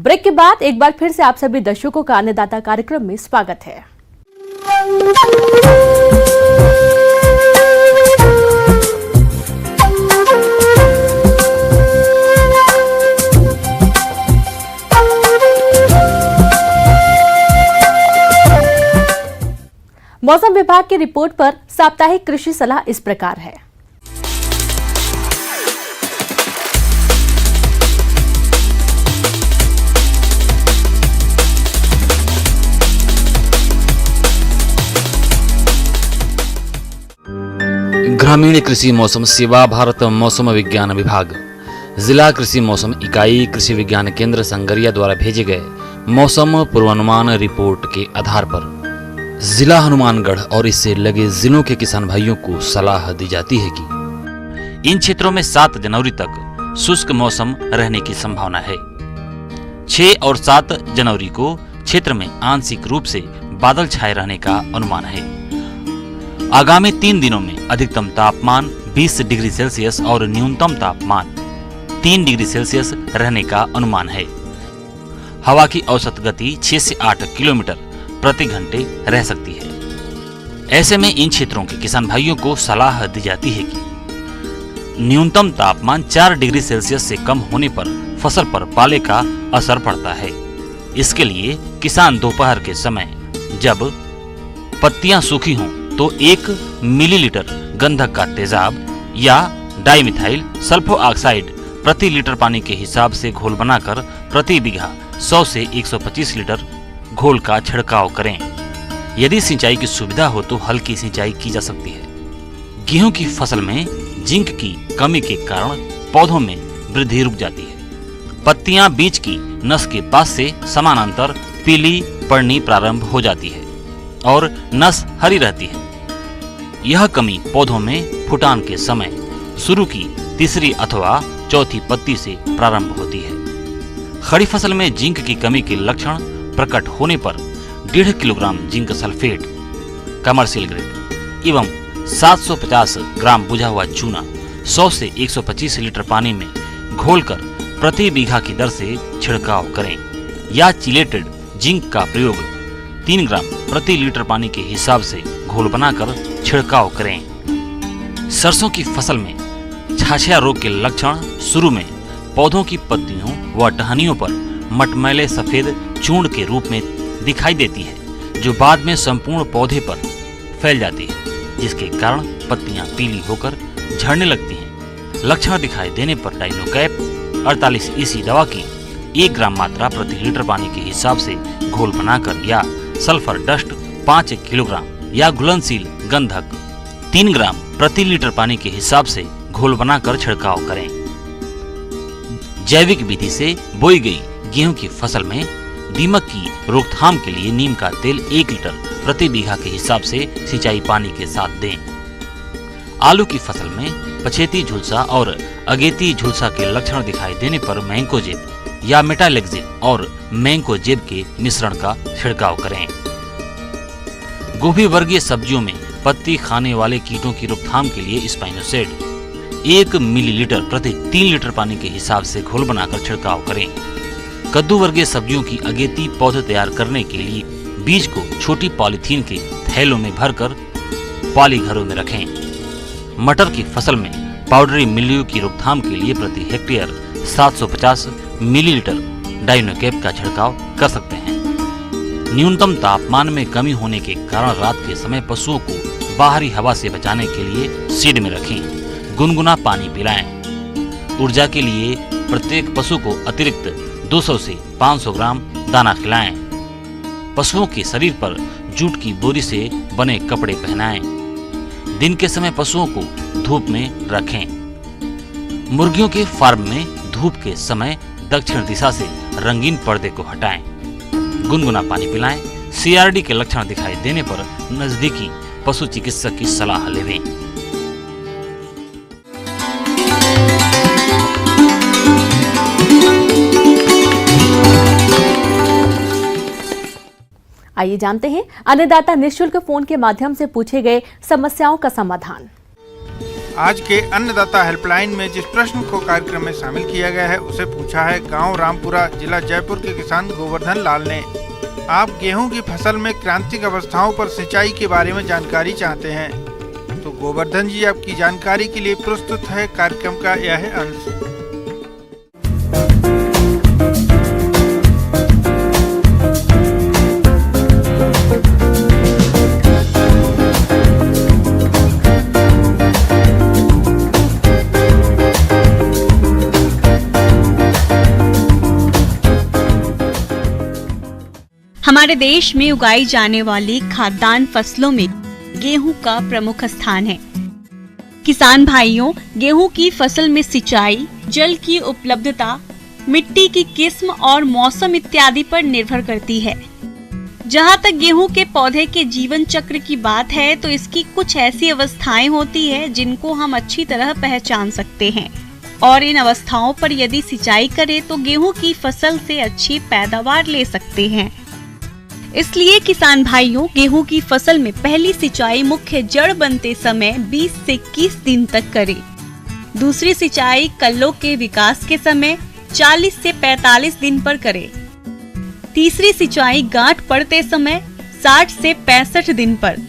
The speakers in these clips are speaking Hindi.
ब्रेक के बाद एक बार फिर से आप सभी दर्शकों का अन्नदाता कार्यक्रम में स्वागत है। मौसम विभाग की रिपोर्ट पर साप्ताहिक कृषि सलाह इस प्रकार है। ग्रामीण कृषि मौसम सेवा, भारत मौसम विज्ञान विभाग, जिला कृषि मौसम इकाई, कृषि विज्ञान केंद्र संगरिया द्वारा भेजे गए मौसम पूर्वानुमान रिपोर्ट के आधार पर जिला हनुमानगढ़ और इससे लगे जिलों के किसान भाइयों को सलाह दी जाती है कि इन क्षेत्रों में 7 जनवरी तक शुष्क मौसम रहने की संभावना है। 6 और 7 जनवरी को क्षेत्र में आंशिक रूप से बादल छाए रहने का अनुमान है। आगामी 3 दिनों में अधिकतम तापमान 20 डिग्री सेल्सियस और न्यूनतम तापमान 3 डिग्री सेल्सियस रहने का अनुमान है। हवा की औसत गति 6 से 8 किलोमीटर प्रति घंटे रह सकती है। ऐसे में इन क्षेत्रों के किसान भाइयों को सलाह दी जाती है कि न्यूनतम तापमान 4 डिग्री सेल्सियस से कम होने पर फसल पर पाले का असर पड़ता है। इसके लिए किसान दोपहर के समय जब पत्तियां सूखी हों तो 1 मिलीलीटर गंधक का तेजाब या डाइमिथाइल सल्फो ऑक्साइड प्रति लीटर पानी के हिसाब से घोल बनाकर प्रति बीघा 100 से 125 लीटर घोल का छिड़काव करें। यदि सिंचाई की सुविधा हो तो हल्की सिंचाई की जा सकती है। गेहूं की फसल में जिंक की कमी के कारण पौधों में वृद्धि रुक जाती है। पत्तियां बीज की नस के पास से समानांतर पीली पड़नी प्रारंभ हो जाती है और नस हरी रहती है। यह कमी पौधों में फुटान के समय शुरू की तीसरी अथवा चौथी पत्ती से प्रारंभ होती है। खड़ी फसल में जिंक की कमी के लक्षण प्रकट होने पर 1.5 kilogram zinc sulphate commercial grade एवं 750 ग्राम बुझा हुआ चूना 100 से 125 लीटर पानी में घोलकर प्रति बीघा की दर से छिड़काव करें या चिलेटेड जिंक का प्रयोग 3 ग्राम प्रति लीटर पानी के हिसाब से घोल बनाकर छिड़काव करें। सरसों की फसल में छाछिया रोग के लक्षण शुरू में पौधों की पत्तियों व टहनियों पर मटमैले सफेद चूर्ण के रूप में दिखाई देती है, जो बाद में संपूर्ण पौधे पर फैल जाती है, जिसके कारण पत्तियां पीली होकर झड़ने लगती हैं। लक्षण दिखाई देने पर डाइनोकैप 48 EC दवा की 1 ग्राम मात्रा प्रति लीटर पानी के हिसाब से घोल बनाकर या सल्फर डस्ट 5 किलोग्राम या घुलनशील गंधक 3 ग्राम प्रति लीटर पानी के हिसाब से घोल बनाकर छिड़काव करें। जैविक विधि से बोई गई गेहूं की फसल में दीमक की रोकथाम के लिए नीम का तेल 1 लीटर प्रति बीघा के हिसाब से सिंचाई पानी के साथ दें। आलू की फसल में पछेती झुलसा और अगेती झुलसा के लक्षण दिखाई देने पर मैंकोजेब या मेटालेक्जिन और मैंकोजेब के मिश्रण का छिड़काव करें। गोभी वर्गीय सब्जियों में पत्ती खाने वाले कीटों की रोकथाम के लिए स्पाइनोसेड 1 मिलीलीटर प्रति 3 लीटर पानी के हिसाब से घोल बनाकर छिड़काव करें। कद्दू वर्गीय सब्जियों की अगेती पौधे तैयार करने के लिए बीज को छोटी पॉलीथीन के थैलों में भरकर पॉली घरों में रखें। मटर की फसल में पाउडरी मिल्ड्यू की रोकथाम के लिए प्रति हेक्टेयर 750 मिलीलीटर डाइनोकैप का छिड़काव कर सकते हैं। न्यूनतम तापमान में कमी होने के कारण रात के समय पशुओं को बाहरी हवा से बचाने के लिए शेड में रखें। गुनगुना पानी पिलाएं। ऊर्जा के लिए प्रत्येक पशु को अतिरिक्त 200 से 500 ग्राम दाना खिलाएं। पशुओं के शरीर पर जूट की बोरी से बने कपड़े पहनाएं। दिन के समय पशुओं को धूप में रखें। मुर्गियों के फार्म में धूप के समय दक्षिण दिशा से रंगीन पर्दे को हटाएं। गुनगुना पानी पिलाएं। CRD के लक्षण दिखाई देने पर नजदीकी पशु चिकित्सक की सलाह लें। आइए जानते हैं अन्नदाता निःशुल्क फोन के माध्यम से पूछे गए समस्याओं का समाधान। आज के अन्नदाता हेल्पलाइन में जिस प्रश्न को कार्यक्रम में शामिल किया गया है उसे पूछा है गांव रामपुरा, जिला जयपुर के किसान गोवर्धन लाल ने। आप गेहूं की फसल में क्रांतिक अवस्थाओं पर सिंचाई के बारे में जानकारी चाहते हैं, तो गोवर्धन जी आपकी जानकारी के लिए प्रस्तुत है कार्यक्रम का यह अंश। हमारे देश में उगाई जाने वाली खाद्यान्न फसलों में गेहूं का प्रमुख स्थान है। किसान भाइयों, गेहूं की फसल में सिंचाई, जल की उपलब्धता, मिट्टी की किस्म और मौसम इत्यादि पर निर्भर करती है। जहां तक गेहूं के पौधे के जीवन चक्र की बात है तो इसकी कुछ ऐसी अवस्थाएं होती है जिनको हम अच्छी तरह पहचान सकते हैं और इन अवस्थाओं पर यदि सिंचाई करें तो गेहूं की फसल से अच्छी पैदावार ले सकते हैं। इसलिए किसान भाइयों, गेहूं की फसल में पहली सिंचाई मुख्य जड़ बनते समय 20 से 21 दिन तक करें। दूसरी सिंचाई कल्लों के विकास के समय 40 से 45 दिन पर करें। तीसरी सिंचाई गांठ पड़ते समय 60 से 65 दिन पर।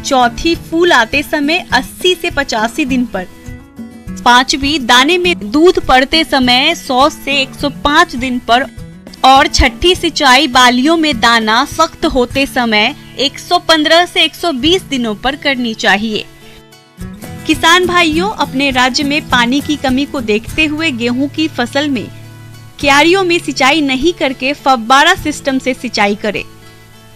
चौथी फूल आते समय 80 से 85 दिन पर। पांचवी दाने में दूध पड़ते समय 100 से 105 दिन पर और छठी सिंचाई बालियों में दाना सख्त होते समय 115 से 120 दिनों पर करनी चाहिए। किसान भाइयों, अपने राज्य में पानी की कमी को देखते हुए गेहूं की फसल में क्यारियों में सिंचाई नहीं करके फव्वारा सिस्टम से सिंचाई करें,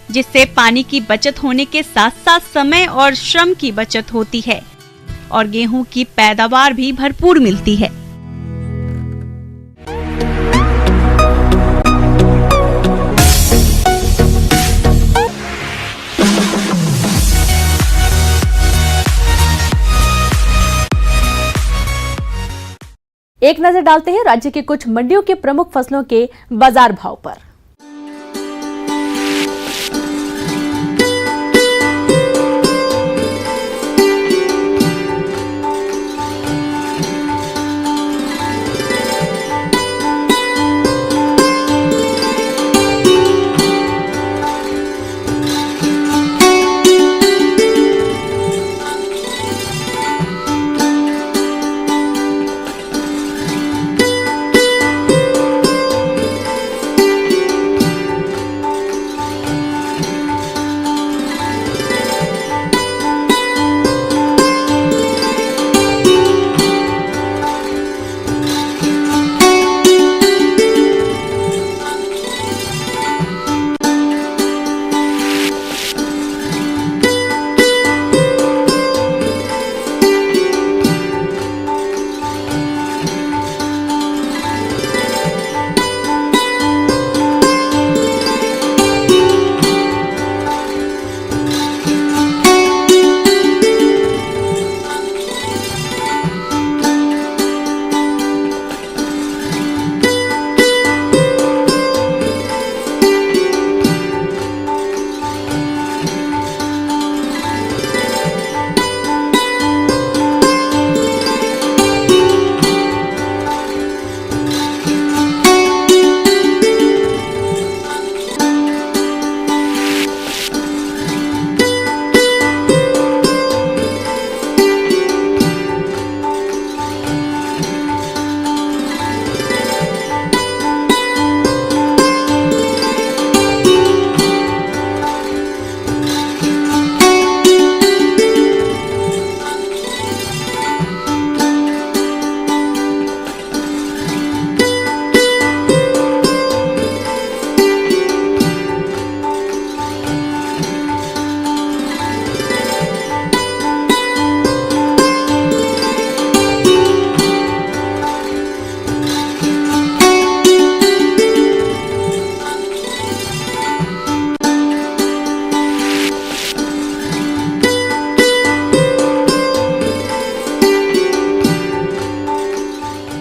जिससे पानी की बचत होने के साथ साथ समय और श्रम की बचत होती है और गेहूं की पैदावार भी भरपूर मिलती है। एक नजर डालते हैं राज्य के कुछ मंडियों के प्रमुख फसलों के बाजार भाव पर।